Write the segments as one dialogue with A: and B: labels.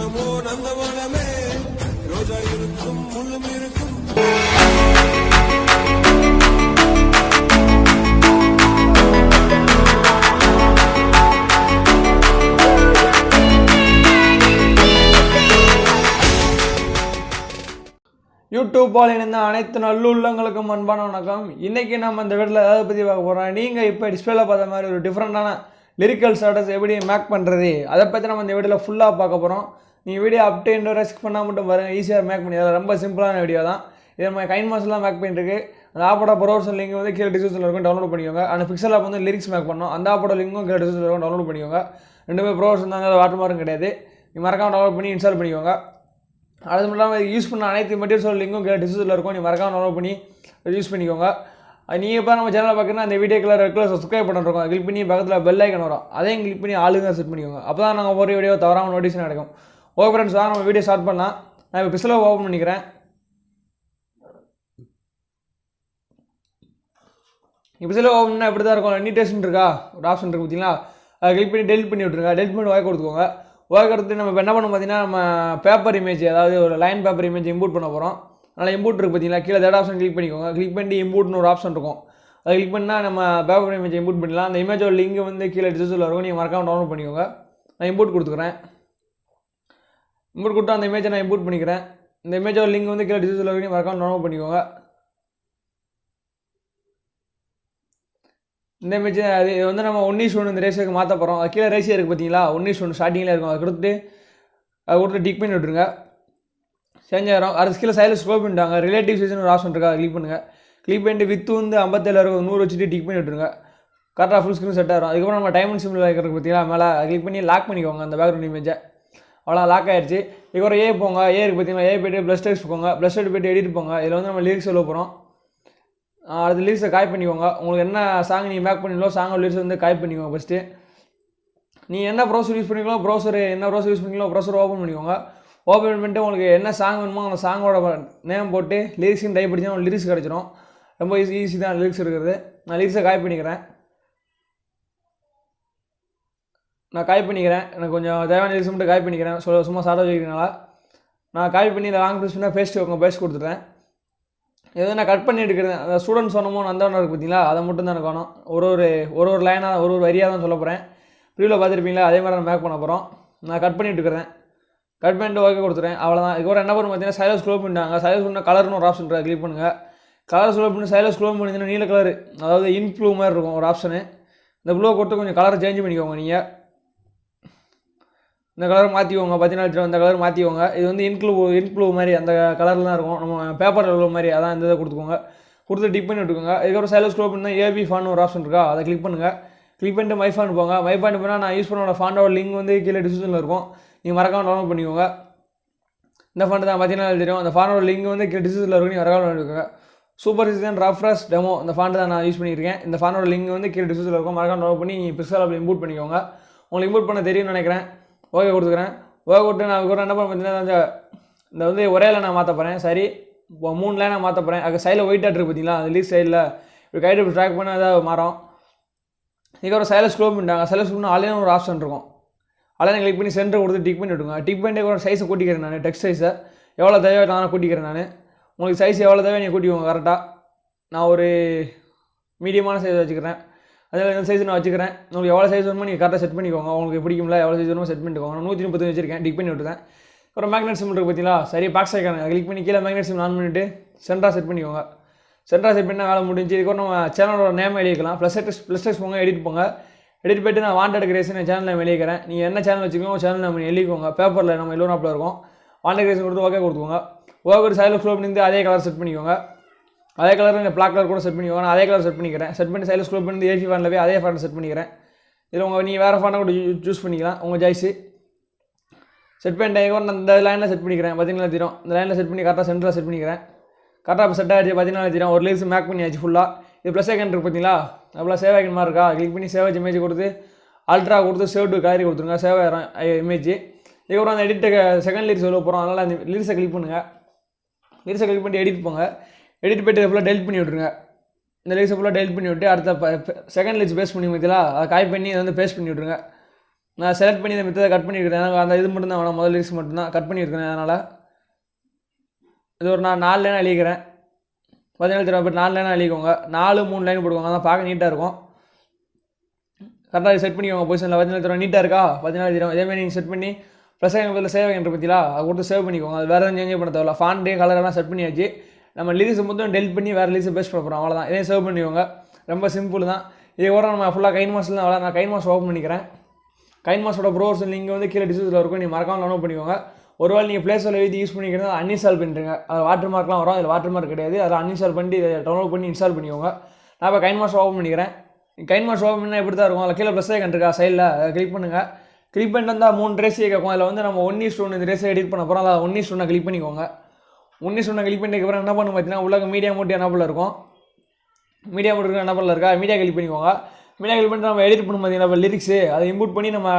A: மனமோ நந்தவனமே ரோஜா இருக்கும் முள்ளும் இருக்கும்.
B: யூடியூப் இணைந்த அனைத்து நல்லுள்ளங்களுக்கும் அன்பான வணக்கம். இன்றைக்கி நம்ம இந்த வீட்டில் எதாவது பற்றி பார்க்க போகிறோம். நீங்கள் இப்போ டிஸ்பிளேல பார்த்த மாதிரி ஒரு டிஃப்ரெண்ட்டான லிரிக்கல் ஸ்டேட்டஸ் எப்படி மேக் பண்ணுறது அதை பற்றி நம்ம இந்த வீடியோவில் ஃபுல்லாக பார்க்க போகிறோம். நீங்கள் வீடியோ அப்டே இன்னொரு ரெஸ்க் பண்ணால் மட்டும் பாருங்கள், ஈஸியாக மேக் பண்ணி ரொம்ப சிம்பிளான வீடியோ தான். இது நம்ம கைன் மாதம்லாம் மேக் பண்ணிட்டுருக்கு. அந்த ஆப்போட ப்ரௌசர் லிங்க் வந்து கீழே டிஸ்கிரிப்ஷனில் இருக்கும், டவுன்லோட் பண்ணிக்கோங்க. அந்த பிக்சல் ஆப் வந்து லிரிக்ஸ் மேக் பண்ணோம், அந்த ஆப்போட லிங்க்கும் கீழே டிஸ்கிரிப்ஷனில் இருக்கும், டவுன்லோட் பண்ணிக்கோங்க. ரெண்டுமே ப்ரௌசர் தாங்க, வாட்டர் மார்க்கும் கிடையாது. நீங்கள் மறக்காமல் டவுன்லோட் பண்ணி இன்ஸ்டால் பண்ணிக்கோங்க. அது மட்டும் இல்லாமல் யூஸ் பண்ண அனைத்து மெட்டீரியல்ஸோட லிங்கும் டிஸ்கிரிப்ஷனில் இருக்கும், நீ மறக்காம டவுன்லோட் பண்ணி யூஸ் பண்ணிக்கோங்க. நீங்கள் இப்போ நம்ம சேனலில் பார்க்குறேன்னா அந்த வீடியோக்குள்ள ரெகுலர் சப்ஸ்கிரைப் பண்ணிருக்கோம், கிளிக் பண்ணி பக்கத்தில் பெல் ஐக்கன் வரும், அதையும் கிளிக் பண்ணி ஆளுங்க செட் பண்ணிக்கோங்க. அப்போ தான் நாங்கள் ஒரு வீடியோ தவறாமல் நோட்டிஃபிகேஷன் கிடைக்கும். ஓகே ஃப்ரெண்ட்ஸ், தான் நம்ம வீடியோ ஸ்டார்ட் பண்ணலாம். நான் இப்போ பிக்சலை ஓப்பன் பண்ணிக்கிறேன். இப்போ பிக்சலை ஓப்பன் பண்ணால் எப்படி தான் இருக்கும், நீட்டேஷன் இருக்கா ஒரு ஆப்ஷன் இருக்குது பார்த்தீங்களா, அதை கிளிக் பண்ணி டெலிட் பண்ணி விட்ருங்க. டெலிட் பண்ணி வாய் கொடுத்துக்கோங்க. ஒர்க் எடுத்து நம்ம இப்போ என்ன பண்ணணும் பார்த்தீங்கன்னா, நம்ம பேப்பர் இமேஜ், அதாவது ஒரு லைன் பேப்பர் இமேஜ் இம்போர்ட் பண்ண போகிறோம். அதனால் இம்போர்ட் இருக்குது பார்த்தீங்களா, கீழே தேர்ட் ஆப்ஷன் கிளிக் பண்ணிக்கோங்க. கிளிக் பண்ணி இம்போர்ட்னு ஒரு ஆப்ஷன் இருக்கும், அதை கிளிக் பண்ணால் நம்ம பேப்பர் இமேஜ் இம்போர்ட் பண்ணலாம். அந்த இமேஜோட லிங்க் வந்து கீழே டிஸ்கிரிப்ஷனில் இருக்கும், நீங்கள் மறக்காம டவுன்லோட் பண்ணிக்கோங்க. நான் இம்போர்ட் கொடுத்துக்கிறேன். இம்போர்ட் கொடுத்தா அந்த இமேஜை நான் இம்போர்ட் பண்ணிக்கிறேன். இந்த இமேஜோட லிங்க் வந்து கீழே டிஸ்கிரிப்ஷனில் இருக்கும், மறக்காம டவுன்லோட் பண்ணிக்கோங்க. இந்த இமேஜ் அது வந்து நம்ம 1:1 இந்த ரேஷியோக்கு மாற்ற போகிறோம். அது கீழே ரேஷியோ இருக்குது பார்த்தீங்களா, 1:1 ஸ்டார்டிங்கில் இருக்கும். அதை கொடுத்து டிக் பண்ணி விட்ருங்க. சேஞ்ச் ஆகிடும். அது கீழே சைடில் ஸ்க்ரோல் பண்ணிட்டாங்க, ரிலேட்டிவ் சைஸ்னு ஒரு ஆப்ஷன் இருக்கா, கிளிக் பண்ணுங்கள். கிளிக் பண்ணிட்டு வித்து வந்து 57 இருக்கும், 100 வச்சுட்டு டிக் பண்ணி விட்ருங்க. கரெக்டாக ஃபுல் ஸ்க்ரீன் செட் ஆகிடும். அதுக்கப்புறம் நம்ம டைமண்ட் சிம்பிள் வைக்கிறது பார்த்தீங்களா மேலே, கிளிக் பண்ணி லாக் பண்ணிக்கோங்க அந்த பேக்ரவுண்ட் இமேஜை. அவ்வளோ லாக் ஆகிடுச்சு. இதுக்கப்புறம் போங்க, இருக்குது பார்த்தீங்களா, போய்ட்டு ப்ளஸ் டெக்ஸ்ட் போங்க, ப்ளஸ் டெக்ஸ்ட் போய்ட்டு எடிட் போங்க. இதில் வந்து நம்ம லிரிக்ஸ் சொல்ல போகிறோம். அது லிரிக்ஸை காய் பண்ணிக்கோங்க. உங்களுக்கு என்ன சாங் நீங்கள் மேக் பண்ணிங்களோ சாங் லிரிக்ஸ் வந்து காய் பண்ணிக்கோங்க. ஃபஸ்ட்டு நீங்கள் என்ன ப்ரௌசர் யூஸ் பண்ணிங்களோ என்ன ப்ரௌசர் யூஸ் பண்ணிங்களோ ப்ரௌசர் ஓப்பன் பண்ணிக்கோங்க. ஓப்பன் பண்ணிட்டு உங்களுக்கு என்ன சாங் வேணுமோ அந்த சாங்கோட நேம் போட்டு லிரிக்ஸுன்னு டைப் படிச்சா உங்களுக்கு லிரிக்ஸ் கிடச்சிடும். ரொம்ப ஈஸி தான் லிரிக்ஸ் இருக்கிறது. நான் லிரிக்ஸை காய் பண்ணிக்கிறேன். எனக்கு கொஞ்சம் தேவையான லிரிக்ஸ் மட்டும் காய் பண்ணிக்கிறேன். சும்மா சாப்பிட வச்சுக்கிறதுனால நான் காய் பண்ணி இந்த லாங் ப்ரெஸ் பண்ணால் பேஸ்ட் கொடுத்துட்டேன். எது நான் கட் பண்ணி எடுக்கிறேன். அந்த ஸ்டூடெண்ட்ஸ் சொன்னமோ அந்த ஒன்று இருக்குது பார்த்தீங்களா, அதை மட்டும் தான் எனக்கு வேணும். ஒரு லைனாக ஒரு வரியாக தான் சொல்ல போகிறேன். ப்ரீவில் பார்த்துருப்பீங்களா, அதே மாதிரி நான் மேக் பண்ண போகிறோம். நான் கட் பண்ணிட்டு இருக்கிறேன். கட் பண்ணிட்டு ஓகே கொடுத்துறேன். அவ்வளோதான். இதுக்கப்புறம் என்ன பண்ணணும் பார்த்தீங்கன்னா, சைலஸ் ஸ்க்ரோல் பண்ணிட்டாங்க. சைலஸ் பண்ணால் கலர்னு ஒரு ஆப்ஷன் இருக்குது, கிளிக் பண்ணுங்கள். கலர் ஸ்க்ரோல் பண்ணி சைலஸ் ஸ்க்ரோல் பண்ணிங்கன்னா நீல கலர், அதாவது இன்க்ளூ மாதிரி இருக்கும் ஒரு ஆப்ஷனு. இந்த ப்ளூவை கொடுத்து கொஞ்சம் கலரை சேஞ்ச் பண்ணிக்கோங்க. நீங்கள் இந்த கலர் மாற்றிக்கோங்க, 14 இந்த கலர் மாற்றிக்கோங்க. இது வந்து இன்க்ளூ மாதிரி அந்த கலரில் தான் இருக்கும், நம்ம பேப்பரில் உள்ள மாதிரி. அதான் இந்த இதை கொடுத்து டிக் பண்ணி விட்டுக்கோங்க. இதுக்கப்புறம் சைலஸ் ஸ்க்ரோல் பண்ணால் ஏபி ஃபான் ஒரு ஆப்ஷன் இருக்கா, அதை கிளிக் பண்ணுங்கள். கிளிக் பண்ணிட்டு மை ஃபான் போங்க. மை ஃபான் போனால் நான் யூஸ் பண்ணோட ஃபாண்டோட லிங்க் வந்து கீழே டிஸ்கிரிப்ஷனில் இருக்கும், நீங்கள் மறக்காமல் டவுன்லோட் பண்ணிக்கோங்க. இந்த ஃபாண்ட் தான் 14 தெரியும். அந்த ஃபாண்டோட லிங்க் வந்து கீழே டிஸ்கிரிப்ஷனில் இருக்கும், நீங்கள் மறக்காமல் பண்ணிக்கோங்க. சூப்பர் சீசன் ரஃப்ரெஷ் டெமோ இந்த ஃபாண்ட் தான் நான் யூஸ் பண்ணியிருக்கேன். இந்த ஃபாண்டோட லிங்க் வந்து கீழே டிஸ்கிரிப்ஷனில் இருக்கும், மறக்காமல் டவுன்லோட் பண்ணி நீங்கள் பிக்சல் ஆப்பில் இம்போர்ட் பண்ணிக்கோங்க. உங்களுக்கு இம்போர்ட் பண்ண தெரியும்னு நினைக்கிறேன். ஓகே கொடுத்துக்கிறேன். ஓகே கொடுத்து நான் கூட என்ன பண்ண பார்த்தீங்கன்னா, இந்த வந்து ஒரே லைனாக மாற்ற போகிறேன். சரி, இப்போ 3 லைனாக மாற்ற போகிறேன். அது சைடில் ஒயிட் ஆட் இருக்குது பார்த்தீங்களா, அந்த லீஸ் சைடில் இப்படி கைட்டு இப்படி ட்ராக் பண்ணால் ஏதாவது மாறும். இதுக்கப்புறம் சைலஸ் ஸ்க்ரோல் பண்ணிட்டாங்க. சைலஸ் பண்ணால் ஆலையான ஒரு ஆப்ஷன் இருக்கும், ஆலையை கிளிக் பண்ணி சென்டர் கொடுத்து டிக் பண்ணி விட்டுங்க. டிக் பண்ணிட்டு ஒரு சைஸை கூட்டிக்கிறேன். நான் டெக்ஸ்ட் சைஸை எவ்வளோ தேவை நான் கூட்டிக்கிறேன். உங்களுக்கு சைஸ் எவ்வளோ தேவை நீங்கள் கூட்டிக்கோங்க கரெக்டாக. நான் ஒரு மீடியமான சைஸ் வச்சுக்கிறேன். அதில் இந்த சைஸ் நான் வச்சுக்கிறேன். உங்களுக்கு எவ்வளோ சைஸ் வேணுமோ நீங்கள் கரெக்டாக செட் பண்ணிக்கோங்க. உங்களுக்கு பிடிக்கும்ல, எவ்வளோ சைஸ் வேணுமோ செட் பண்ணிக்கோங்க. நான் 130 வச்சிருக்கேன், டிக் பண்ணி விட்டுருக்கேன். அப்புறம் மேக்னெட் சிம்பிள் இருக்குது பார்த்தீங்களா, சரி பாக்ஸ் ஐக்கான கிளிக் பண்ணி கீழே மேக்னெட் சிம்பிள் ஆன் பண்ணிவிட்டு சென்டராக செட் பண்ணிக்கோங்க. சென்டராக செட் பண்ணால் வேலை முடிஞ்சு. இதுக்கப்புறம் நம்ம சேனலோட நேம் எழுதிக்கலாம். ப்ளஸ் டெக்ஸ்ட் போங்க, எடிட் போங்க. எடிட் போய்ட்டு நான் வாண்டட் கிரியேஷன் என் சேனல் நேம் எழுதிக்கிறேன். நீங்கள் என்ன சேனல் வச்சுக்கோங்க சேனல் நேம் எழுதிக்கோங்க. பேப்பரில் நம்ம எல்லோரும் ஆப்பில் இருக்கும். வாண்டட் கிரியேஷன் கொடுத்து ஓகே கொடுத்துக்கோங்க. ஓகே சைடில் ஸ்க்ரோல் பண்ணி அதே கலர் செட் பண்ணிக்கோங்க. அதே கலர் இந்த பிளாக் கலர் கூட செட் பண்ணிக்கோங்க. நான் அதே கலர் செட் பண்ணிக்கிறேன். செட் பண்ணி சைடில் ஸ்க்ரோல் பண்ணி ஏசி ஃபாண்டில் போய் அதே ஃபாண்ட் செட் பண்ணிக்கிறேன். இதில் நீங்கள் வேறு ஃபாண்டை கூட சூஸ் பண்ணிக்கலாம், உங்கள் ஜாய்ஸு. செட் பண்ணிட்டேன். நான் இந்த லைனில் செட் பண்ணிக்கிறேன். 14 தெரியும். இந்த லைனில் செட் பண்ணி கரெக்டாக சென்டராக செட் பண்ணிக்கிறேன். கரெக்டாக இப்போ செட் ஆகிடுச்சு. 14 தெரியும். ஒரு லிரிக்ஸ் மேக் பண்ணியாச்சு ஃபுல்லாக. இது ப்ளஸ் ஐக்கன் இருக்குது பார்த்தீங்களா, அப்படிலாம் சேவ் ஐக்கன் மாதிரி இருக்கா, கிளிக் பண்ணி சேவ் இமேஜ் கொடுத்து அல்ட்ரா கொடுத்து சேவ் டு கலரி கொடுத்துருங்க. சேவ் ஆகிடும் இமேஜ். இதுக்கப்புறம் அந்த எடிட்டுக்கு செகண்ட் லிரிக்ஸ் சொல்ல போகிறோம். அதனால் அந்த லிரிக்ஸை கிளிக் பண்ணுங்கள். லிரிக்ஸை கிளிக் பண்ணி எடிட் போங்க. எடிட் போய்ட்டு ஃபுல்லாக டெலிட் பண்ணி விட்ருங்க. இந்த லிரிக்ஸை ஃபுல்லாக டெலிட் பண்ணி விட்டு அடுத்த செகண்ட் லிரிக்ஸ் பேஸ்ட் பண்ணி பார்த்தீங்களா, அதை காய் பண்ணி அதை வந்து பேஸ்ட் பண்ணி விட்ருங்க. நான் செலக்ட் பண்ணி இந்த மித்ததை கட் பண்ணியிருக்கிறேன். எனக்கு அந்த இது மட்டும்தான் வேணும், முதல் லிரிக்ஸ் மட்டும்தான் கட் பண்ணியிருக்கிறேன். அதனால் இது ஒரு நான் 4 லைனாக எழுதிக்கிறேன். 17 4 லைனாக எழுதிக்கோங்க. 4 3 லைன் போட்டுக்கோங்க, அதான் பார்க்க நீட்டாக இருக்கும். கரெக்டாக செட் பண்ணிக்கோங்க பொசிஷனில். 17 நீட்டாக இருக்கா? 17 இதேமாதிரி நீங்கள் செட் பண்ணி ப்ளஸ் ஐக்கன் சேவ் ஐக்கன் பற்றிலாம் அதை கொடுத்து சேவ் பண்ணிக்கோங்க. அது வேறு எதுவும் சேஞ்ச் பண்ண தேவையில்ல. ஃபாண்ட்டு கலரெல்லாம் செட் பண்ணியாச்சு. நம்ம லிரிக்ஸ் மட்டும் டெலிட் பண்ணி வேறு லிரிக்ஸ் பேஸ்ட் பண்ண போகிறோம், அவ்வளோதான். இதையும் சேவ் பண்ணிக்கோங்க. ரொம்ப சிம்பிள் தான். இதே கூட நம்ம ஃபுல்லாக கைன் மாஸ்லாம் அவ்வளோ. நான் கைன் மாஸ் ஓப்பன் பண்ணிக்கிறேன். கைன் மாஸோட ப்ரோஸ் நீங்கள் வந்து கீழே டிஸ்கிரிப்ஷனில் இருக்கும், நீங்கள் மறக்காமல் டவுன்லோட் பண்ணிக்கோங்க. ஒருவேளை நீங்கள் ப்ளே ஸ்டோரில் எழுதி யூஸ் பண்ணிக்கிறது அன்இன்ஸ்டால் பண்ணிட்டுருங்க. அது வாட்டர் மார்க்லாம் வரும், அதில் வாட்டர் மார்க் கிடையாது. அதை அன்இன்ஸ்டால் பண்ணி இதை டவுன்லோட் பண்ணி இன்ஸ்டால் பண்ணிக்கோங்க. நான் இப்போ கைன் மாஸ் ஓப்பன் பண்ணிக்கிறேன். கைன் மாஸ் ஓப்பன் பண்ணால் எப்படி தான் இருக்கும், அதில் கீழே ப்ளஸ் ஐக்கன் இருக்கா சைடில், அதை கிளிக் பண்ணுங்கள். கிளிக் பண்ணிட்டு வந்தால் 3 ரேஸியை கேட்கும். அதில் வந்து நம்ம 1:1 இந்த ரேஸை எடிட் பண்ண போகிறோம். அதை 1:1 கிளிக் பண்ணிக்கோங்க. 1:1 கிளிக் பண்ணிட்டுக்கப்புறம் என்ன பண்ணணும் பார்த்தீங்கன்னா, உள்ள மீடியா மோட் என்னப்பில் இருக்கும். மீடியா மோட் இருக்கிற என்னப்பில் இருக்கா, மீடியா கிளிக் பண்ணிக்கோங்க. மீடியா கிளிக் பண்ணிட்டு நம்ம எடிட் பண்ண பார்த்தீங்கன்னா இப்போ லிரிக்ஸு அதை இம்போர்ட் பண்ணி நம்ம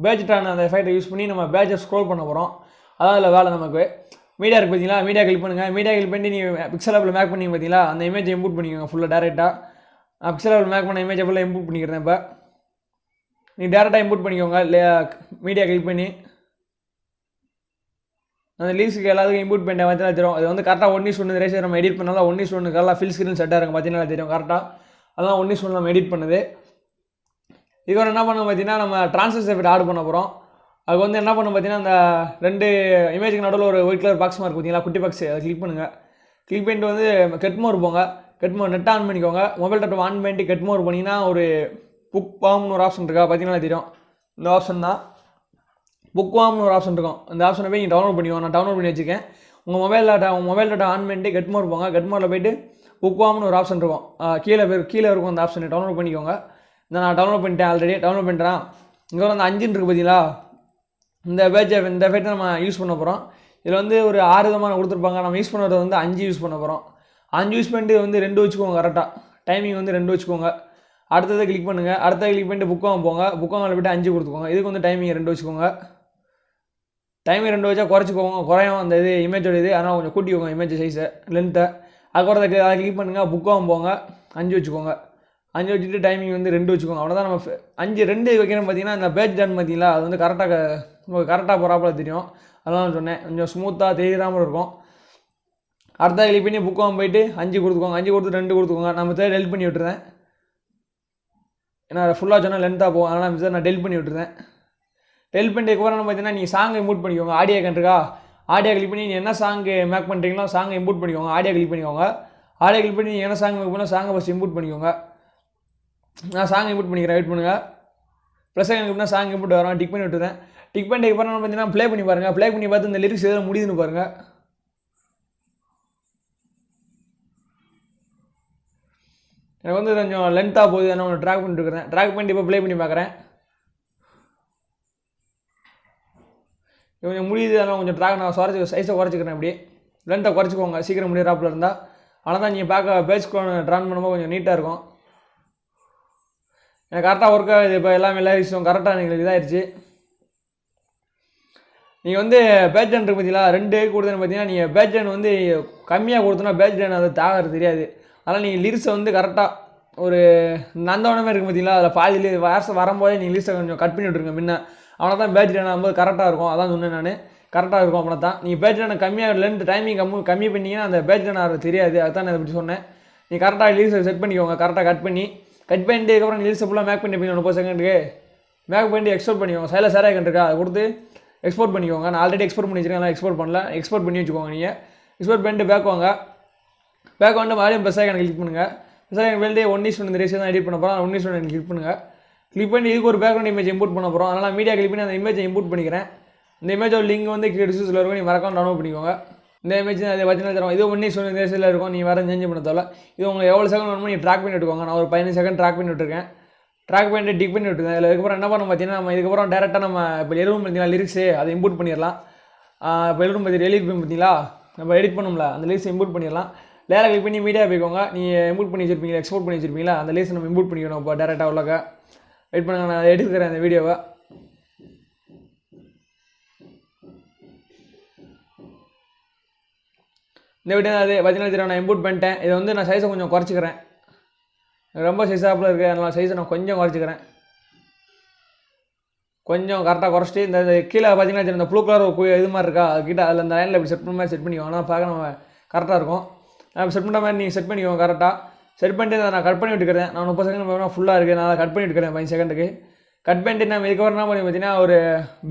B: பேஜ்டான அந்த எஃபெக்ட்டை யூஸ் பண்ணி நம்ம பேஜை ஸ்க்ரோல் பண்ண போகிறோம். அதான் அதில் வேலை நமக்கு. மீடியா இருக்குது பார்த்தீங்களா, மீடியா கிளிக் பண்ணுங்கள். மீடியா கிளிக் பண்ணி நீங்கள் பிக்சல் ஆப்பில் மேக் பண்ணி பார்த்தீங்களா, அந்த இமேஜை இம்போர்ட் பண்ணிக்கோங்க ஃபுல்லாக டேரெக்டாக. நான் பிக்சல் ஆப்பில் மேக் பண்ண இமேஜை ஃபுல்லாக இம்போர்ட் பண்ணிக்கிறேன். இப்போ நீங்கள் டேரெக்டாக இம்போர்ட் பண்ணிக்கோங்க. இல்லையா, மீடியா கிளிக் பண்ணி அந்த லிரிக்ஸுக்கு எல்லாத்துக்கும் இம்போர்ட் பண்ண பார்த்தீங்கன்னா தெரியும். அது வந்து கரெக்டாக 1:1 ரேஷியோ நம்ம எடிட் பண்ணாலும் 1:1 கரெக்டாக ஃபில் ஸ்க்ரீன் செட்டாக இருக்கும் பார்த்தீங்கன்னா தெரியும். கரெக்டாக அதெல்லாம் 1:1 நம்ம எடிட் பண்ணுது. இதுக்கு என்ன பண்ணணும் பார்த்தீங்கன்னா, நம்ம ட்ரான்ஸ்ஃபர் எஃபெக்ட் ஆட் பண்ண போகிறோம். அதுக்கு வந்து என்ன பண்ணணும் பார்த்தீங்கன்னா, அந்த 2 இமேஜுக்கு நடுவில் ஒரு ஒயிட் கலர் பாக்ஸ் மார்க் பார்த்தீங்களா, குட்டி பாக்ஸ், அதை கிளிக் பண்ணுங்கள். கிளிக் பண்ணிட்டு வந்து கெட்மோர் போங்க. கெட்மோர் நெட் ஆன் பண்ணிக்கோங்க. மொபைல் டேட்டா ஆன் பண்ணிட்டு கெட்மோர் பண்ணிங்கன்னா ஒரு புக் வாம்னு ஒரு ஆப்ஷன் இருக்கா பார்த்தீங்கன்னா தெரியும். இந்த ஆப்ஷன் தான் புக் வாம்னு ஒரு ஆப்ஷன் இருக்கும். அந்த ஆப்ஷனை போய் நீங்கள் டவுன்லோட் பண்ணிக்கோங்க. நான் டவுன்லோட் பண்ணி வச்சுக்கேன். உங்கள் மொபைல் டேட்டா ஆன் பண்ணிட்டு கெட்மோர் போங்க. கெட்மோரில் போய்ட்டு புக் வாம்னு ஒரு ஆப்ஷன் இருக்கும். கீழே இருக்கும் அந்த ஆப்ஷனை டவுன்லோட் பண்ணிக்கோங்க. இந்த நான் டவுன்லோட் பண்ணிட்டேன், ஆல்ரெடி டவுன்லோட் பண்ணிட்டேன். இங்கே வந்து அந்த 5 இருக்குது பார்த்தீங்களா, இந்த எஃபெக்ட்டை நம்ம யூஸ் பண்ண போகிறோம். இதில் வந்து ஒரு 6 விதமான கொடுத்துருப்பாங்க. நம்ம யூஸ் பண்ணுறது வந்து 5 யூஸ் பண்ண போகிறோம். 5 யூஸ் பண்ணிட்டு வந்து 2 வச்சுக்கோங்க. கரெக்டாக டைமிங் வந்து 2 வச்சுக்கோங்க. அடுத்ததை கிளிக் பண்ணுங்கள். அடுத்ததை கிளிக் பண்ணிட்டு புக்காக போங்க. புக்காக போய்ட்டு 5 கொடுத்துக்கோங்க. இதுக்கு வந்து டைமிங் 2 வச்சுக்கோங்க. டைமிங் 2 வச்சா குறைச்சிக்கோங்க, குறையும் அந்த இது இமேஜோட இது. அதனால் கொஞ்சம் கூட்டிக்கோங்க இமேஜ் சைஸை, லென்த்தை. அதுக்கப்புறம் அதை கிளிக் பண்ணுங்கள். புக்காக போங்க, 5 வச்சுக்கோங்க. 5 வச்சுட்டு டைமிங் வந்து 2 வச்சுக்கோங்க. அவ்வளோதான். நம்ம 5 2 வைக்கணும் பார்த்தீங்கன்னா, இந்த பேஜ் டன் பார்த்தீங்களா, அது வந்து கரெக்டாக போகிறாப்புல தெரியும். அதெல்லாம் நான் சொன்னேன், கொஞ்சம் ஸ்மூத்தாக தெரியாமல் இருக்கும். அடுத்த கிளிக் பண்ணி புக்காக போயிட்டு 5 கொடுத்துக்கோங்க. 5 கொடுத்து 2 கொடுத்துக்கோங்க. நம்ம டெலிட் பண்ணி விட்டுறேன். ஏன்னா ஃபுல்லாக சொன்னால் லென்த்தாக போகும், அதனால் நான் டெலிட் பண்ணி விட்டுறேன். டெலிட் பண்ணிட்டுக்கப்புறம் பார்த்தீங்கன்னா, நீங்கள் சாங்கை இம்போர்ட் பண்ணிக்கோங்க. ஆடியோ இருக்கா, ஆடியோ கிளிக் பண்ணி நீங்கள் என்ன சாங்கு மேக் பண்ணுறீங்களோ சாங்கை இம்போர்ட் பண்ணிக்கோங்க. ஆடியோ கிளிக் பண்ணிக்கோங்க. ஆடியோ கிளிக் பண்ணி நீங்கள் என்ன சாங் மேக் பண்ணால் சாங்கை ஃபஸ்ட் இம்போர்ட் பண்ணிக்கோங்க. நான் சாங் இம்போர்ட் பண்ணிக்கிறேன், வெயிட் பண்ணுங்கள். ப்ளஸ் எனக்கு சாங் இம்போர்ட் வரும், டிக் பண்ணி விட்டுறேன். டிக் பண்ணிட்டுக்கப்புறம் பார்த்தீங்கன்னா ப்ளே பண்ணி பாருங்கள். ப்ளே பண்ணி பார்த்து இந்த லிரிக்ஸ் எதாவது முடியுதுன்னு பாருங்கள். எனக்கு வந்து கொஞ்சம் லென்த்தாக போகுது, நான் ஒன்று ட்ராக் பண்ணிட்டு இருக்கிறேன். ட்ராக் பண்ணிட்டு இப்போ ப்ளே பண்ணி பார்க்குறேன். கொஞ்சம் முடியுது, அதனால் கொஞ்சம் ட்ராக் நான் சைஸை குறைச்சிக்கிறேன். அப்படி லென்த்தை குறைச்சிக்கோங்க, சீக்கிரம் முடியிறாப்பில் இருந்தால். ஆனால் தான் நீங்கள் பார்க்க பேஜ் ட்ரான் பண்ணும்போது கொஞ்சம் நீட்டாக இருக்கும். எனக்கு கரெக்டாக ஒர்க் ஆகுது. இப்போ எல்லாமே லிரிக்ஸும் கரெக்டாக எங்களுக்கு இதாகிடுச்சு. நீங்கள் வந்து பேஜ் டன் இருக்கு பார்த்தீங்களா, 2 கொடுத்தேன்னு பார்த்தீங்கன்னா, நீங்கள் பேஜ் டன் வந்து கம்மியாக கொடுத்தோன்னா பேஜ் டன் அது தாகிறது தெரியாது. அதனால் நீங்கள் லிரிக்ஸை வந்து கரெக்டாக ஒரு நந்தவனமே இருக்குது பார்த்தீங்களா, அதில் பாதி வருஷம் வரும்போதே நீங்கள் லிரிக்ஸை கொஞ்சம் கட் பண்ணி விட்ருங்க முன்ன. அவனை தான் பேஜ் டன் ஆகும்போது கரெக்டாக இருக்கும். அதான் சொன்னேன் நான், கரெக்டாக இருக்கும். அப்படின்னா தான் நீங்கள் பேஜ் டன் கம்மியாக லென்த் டைமிங் கம்மி பண்ணிங்கன்னா அந்த பேஜ் டன் ஆகிறது தெரியாது. அதுதான் நான் இப்படி சொன்னேன். நீங்கள் கரெக்டாக லிரிக்ஸை செட் பண்ணிக்கோங்க. கரெக்டாக கட் பண்ணிட்டு அதுக்கப்புறம் லிரிக்ஸை ஃபுல்லாக மேக் பண்ணி 30 செகண்டுக்கு மேக் பண்ணி எக்ஸ்போர்ட் பண்ணிக்கோங்க. சைடில் சேர் ஐக்கன் இருக்கா, அதை கொடுத்து எக்ஸ்போர்ட் பண்ணிக்கோங்க. நான் ஆல்ரெடி எக்ஸ்போர்ட் பண்ணி வச்சுருக்கேன், எக்ஸ்போர்ட் பண்ணல. எக்ஸ்போர்ட் பண்ணி வச்சுக்கோங்க. நீங்கள் எக்ஸ்போர்ட் பண்ணிட்டு பேக் வாங்க. பேக் வந்து மறுபடியும் ப்ளஸ் ஐக்கன் கிளிக் பண்ணுங்கள். ப்ளஸ் ஐக்கன் வெளியே 1:1 இந்த ரேஷியோ தான் எடிட் பண்ண போகிறோம். 1:1 கிளிக் பண்ணுங்கள். கிளிக் பண்ணி இதுக்கு ஒரு பேக்ரவுண்ட் இமேஜ் இம்போர்ட் பண்ண போகிறோம். அதனால் மீடியா கிளிக் பண்ணி அந்த இமேஜை இம்போர்ட் பண்ணிக்கிறேன். இந்த இமேஜோட லிங்க் வந்து டிஸ்கிரிப்ஷனில் இருக்கும், நீங்கள் மறக்காம டவுன்லோட் பண்ணிக்கோங்க. இந்த இமேஜ் அதை பார்த்தீங்கன்னா தரும். இது 1:1 இந்த ரேஷியோவில் இருக்கும், நீங்கள் வேறு சேஞ்ச் பண்ண தேவை. இது உங்களுக்கு எவ்வளோ செகண்ட் வேணுமோ நீங்கள் ட்ராக் பண்ணி விட்டுக்கோங்க. நான் ஒரு 15 செகண்ட் ட்ராக் பண்ணி விட்டுருக்கேன். ட்ராக் பண்ணிட்டு டிக் பண்ணி விட்டுருக்கேன். இதில் இதுக்கப்புறம் என்ன பண்ணணும் பார்த்தீங்கன்னா, நம்ம இதுக்கப்புறம் டேரெக்டாக நம்ம இப்போ எழுதும் பார்த்தீங்கன்னா லிரிக்ஸு அதை இம்போர்ட் பண்ணிடலாம். இப்போ எழுதும் பார்த்தீங்கன்னா எடிட் பண்ணி பார்த்தீங்களா, நம்ம எடிட் பண்ணோம்ல அந்த லிரிக்ஸ் இம்போர்ட் பண்ணிடலாம். லேராக கிளிக் பண்ணி மீடியா போய்க்கோங்க. நீங்கள் இம்போர்ட் பண்ணி வச்சிருப்பீங்களா, எக்ஸ்போர்ட் பண்ணி வச்சிருப்பீங்களா, அந்த லிரிக்ஸ் நம்ம இம்போர்ட் பண்ணிக்கணும். இப்போ டேரெக்டாக உள்ளக்க வெயிட் பண்ணுங்க, நான் எடுத்துக்கிறேன் அந்த வீடியோவை. இந்த வீடியோ அது பார்த்தீங்கன்னா நான் இம்போர்ட் பண்ணிட்டேன். இதை வந்து நான் சைஸை கொஞ்சம் குறைச்சிக்கிறேன். ரொம்ப சைஸாப்பில் இருக்குது, அதனால் சைஸை நான் கொஞ்சம் குறைச்சிக்கிறேன். கொஞ்சம் கரெக்டாக குறைச்சிட்டு இந்த கீழே பார்த்தீங்கன்னா இந்த ப்ளூ கலர் இது மாதிரி இருக்கா அதுக்கிட்ட அதில் அந்த லைனில் இப்படி செட் பண்ண மாதிரி செட் பண்ணிக்கோங்க. ஆனால் பார்க்க நம்ம கரெக்டாக இருக்கும். நான் செட் பண்ணுற மாதிரி நீங்கள் செட் பண்ணிக்கோங்க கரெக்டாக. செட் பண்ணிட்டு நான் கட் பண்ணி விட்டுக்கிறேன். நான் 30 செகண்ட் ஃபுல்லாக இருக்குது, நான் கட் பண்ணி விட்டுக்கிறேன் 5 செகண்டுக்கு. கட் பண்ணிட்டு நம்ம இதுக்கப்புறம் என்ன பண்ணி பார்த்தீங்கன்னா ஒரு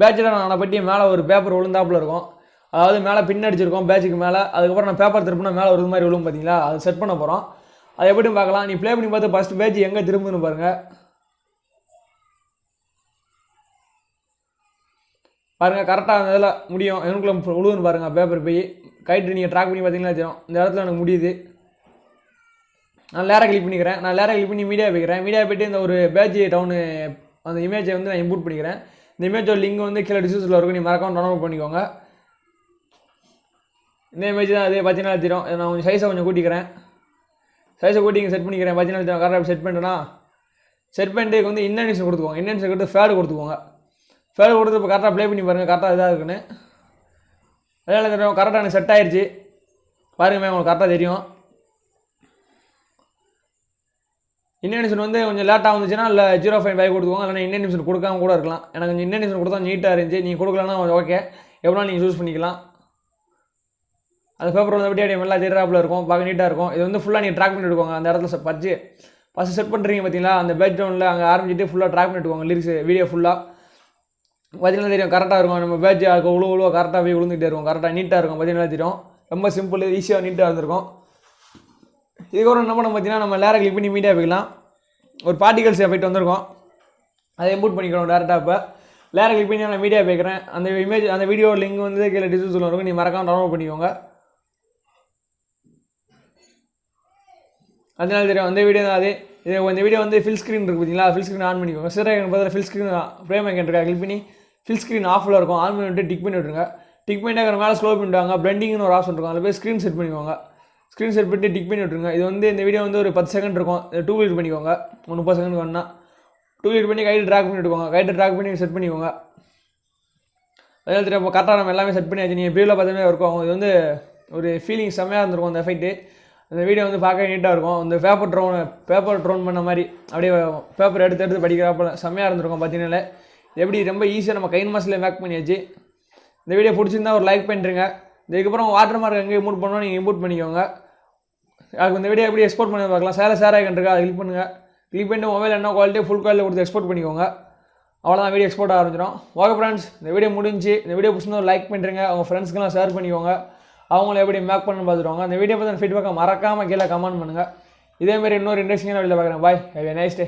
B: பேட்சில் நான் பட்டி மேலே ஒரு பேப்பர் விழுந்தாப்பில் இருக்கும், அதாவது மேலே பின் அடிச்சிருக்கோம் பேட்சுக்கு மேலே. அதுக்கப்புறம் நான் பேப்பர் திருப்பினா மேலே ஒரு மாதிரி விழும் பார்த்தீங்களா, அது செட் பண்ண போகிறோம். அது எப்படின்னு பார்க்கலாம். நீ ப்ளே பண்ணி பார்த்து ஃபஸ்ட்டு பேட்ச் எங்கே திரும்புன்னு பாருங்கள். கரெக்டாக அந்த இதில் முடியும் எனக்குள்ள விழுவுன்னு பாருங்கள். பேப்பர் போய் கைட்டு நீங்கள் ட்ராக் பண்ணி பார்த்தீங்கன்னா தெரியும் இந்த இடத்துல எனக்கு முடியுது. நான் லேராக கிளிக் பண்ணிக்கிறேன். நான் லேராக கிளிக் பண்ணி மீடியா போய்க்கிறேன். மீடியா போய்ட்டு இந்த ஒரு பேட்ச் டவுனு அந்த இமேஜை வந்து நான் இம்போர்ட் பண்ணிக்கிறேன். இந்த இமேஜோட லிங்க் வந்து கீழே டிஸ்கிரிப்ஷனில் இருக்கும், நீ மறக்காம டவுன்லோட் பண்ணிக்கோங்க. இந்த இமேஜ் தான் அது பார்த்தீங்கன்னா தெரியும். நான் கொஞ்சம் சைஸை கொஞ்சம் கூட்டிக்கிறேன். சைஸை கூட்டி இங்கே செட் பண்ணிக்கிறேன். பார்த்தீங்கன்னா தெரியும். கரெக்டாக செட் பண்ணிட்டேன்னா செட் பண்ணிட்டு வந்து இன்னன்ஷன் கொடுத்துக்கோங்க. இன்னன்ஷன் கொடுத்து ஃபேடு கொடுத்துக்கோங்க. ஃபேடு கொடுத்து இப்போ கரெக்டாக ப்ளே பண்ணி பாருங்கள் கரெக்டாக இதாக இருக்குன்னு. அதனால தெரியும் கரெக்டாக எனக்கு செட் ஆயிடுச்சு பாருங்கள், உங்களுக்கு கரெக்டாக தெரியும். இன்னன்ஷன் வந்து கொஞ்சம் லேட்டாக வந்துச்சுன்னா இல்லை 0.5 கொடுத்துக்கோங்க, இல்லைனா இன்னன்ஷன் கொடுக்காம கூட இருக்கலாம். எனக்கு கொஞ்சம் இன்னன்ஷன் கொடுத்தா நீட்டாக இருந்துச்சு. நீங்கள் கொடுக்கலன்னா ஓகே, எவ்வளோ நீங்கள் யூஸ் பண்ணிக்கலாம். அந்த பேப்பர் வந்து அப்படியே நல்லா தெரியாப்பில் இருக்கும், பார்க்க நீட்டாக இருக்கும். இது வந்து ஃபுல்லாக நீங்கள் ட்ராக் பண்ணி எடுக்கோங்க. அந்த இடத்துல ஃபஸ்ட்டு செட் பண்ணுறீங்க பார்த்தீங்களா, அந்த பேக்ரவுண்டில் அங்கே ஆரம்பிச்சிட்டு ஃபுல்லாக ட்ராக் பண்ணி எடுக்கோங்க. லிரிக்ஸ் வீடியோ ஃபுல்லாக பார்த்தீங்கன்னா தெரியும் கரெக்டாக இருக்கும். நம்ம பேட்ச் அதுக்கு உழுவ கரெக்டாக போய் விழுந்துகிட்டே இருக்கும், கரெக்டாக நீட்டாக இருக்கும். பார்த்தீங்கன்னா தெரியும் ரொம்ப சிம்பிள், ஈஸியாக நீட்டாக இருந்திருக்கும். இதுக்கப்புறம் என்ன பண்ண பார்த்தீங்கன்னா நம்ம லேராக கிளிக் பண்ணி மீடியா போய்க்கலாம். ஒரு பார்ட்டிகல்ஸ் எஃபெக்ட் வந்திருக்கும், அதை இம்போர்ட் பண்ணிக்கிறோம் டேரெக்டாக. இப்போ லேராக கிளிக் பண்ணி நான் மீடியா போய்க்கிறேன். அந்த இமேஜ் அந்த வீடியோ லிங்க் வந்து கீழே டிஸ்கிரிப்ஷனில் இருக்கும், நீ மறக்காம டவுன்லோட் பண்ணிக்கோங்க. அதனால தெரியும் அந்த வீடியோ தான் அது. இது இந்த வீடியோ வந்து ஃபில் ஸ்க்ரீன் இருக்குது பார்த்தீங்களா, ஃபில் ஸ்க்ரீன் ஆன் பண்ணிக்கோங்க. சிறகு பதில் ஃபில் ஸ்க்ரீன் ப்ரேம் ஐக்கன் இருக்கா கிளிக் பண்ணி ஃபில் ஸ்க்ரீன் ஆஃபில் இருக்கும், ஆன் பண்ணி விட்டு டிக் பண்ணி விட்டுருங்க. டிக் பண்ணிட்டு மேலே ஸ்க்ரோல் பண்ணிவிட்டாங்க, பிளெண்டிங்னு ஒரு ஆப்ஷன் இருக்கும், அதில் போய் ஸ்க்ரீன் செட் பண்ணிக்கோங்க. ஸ்க்ரீன் செட் பண்ணிட்டு டிக் பண்ணி விட்டுருங்க. இது வந்து இந்த வீடியோ வந்து ஒரு 10 செகண்ட் இருக்கும், 2 எடிட் பண்ணிக்கோங்க. 30 செகண்ட் வேணுன்னா 2 எடிட் பண்ணி கைட்டு ட்ராக் பண்ணி விட்டுக்கோங்க. கைட்டு ட்ராக் பண்ணி செட் பண்ணிக்கோங்க. அதனால தெரியும் இப்போ கரெக்டாக நம்ம எல்லாமே செட் பண்ணியாச்சு. நீங்கள் ப்ரீவில் பார்த்தமே இருக்கும். இது வந்து ஒரு ஃபீலிங் செம்மையாக இருந்திருக்கும் அந்த எஃபெக்ட்டு. அந்த வீடியோ வந்து பார்க்க நீட்டாக இருக்கும். இந்த பேப்பர் ட்ரோன் பண்ண மாதிரி அப்படியே பேப்பர் எடுத்து படிக்கிறப்ப செம்மையாக இருந்திருக்கும். பார்த்தீங்கன்னா எப்படி ரொம்ப ஈஸியாக நம்ம கைன் மாசில் மேக் பண்ணியாச்சு. இந்த வீடியோ பிடிச்சிருந்தா ஒரு லைக் பண்ணுறீங்க. இதுக்கப்புறம் வாட்டர் மார்க் எங்கே இம்போர்ட் பண்ணணும் நீங்கள் இம்போர்ட் பண்ணிக்கோங்க. அதுக்கு இந்த வீடியோ எப்படி எக்ஸ்போர்ட் பண்ணி பார்க்கலாம். ஷேர் ஐக்கன் இருக்கா, அதை கிளிக் பண்ணுங்கள். கிளிக் பண்ணிட்டு மொபைல் என்ன குவாலிட்டி ஃபுல் குவாலிட்டி கொடுத்து எக்ஸ்போர்ட் பண்ணிக்கோங்க. அவ்வளோதான், வீடியோ எக்ஸ்போர்ட் ஆரம்பிச்சிடும். ஓகே ஃப்ரெண்ட்ஸ், இந்த வீடியோ முடிஞ்சு. இந்த வீடியோ பிடிச்சிருந்தா ஒரு லைக் பண்ணுறீங்க, அவங்க ஃப்ரெண்ட்ஸ்க்கெல்லாம் ஷேர் பண்ணிக்கோங்க. அவங்கள எப்படி மேக் பண்ணு பார்த்துருவாங்க. அந்த வீடியோ பற்றி ஃபீட்பேக்கை மறக்காமல் கீழே கமெண்ட் பண்ணுங்கள். இதேமாரி இன்னொரு இன்ட்ரெஸ்டிங்கான வீடியோ பார்க்குறேன். பாய், ஹேவ் எ நைஸ் டே.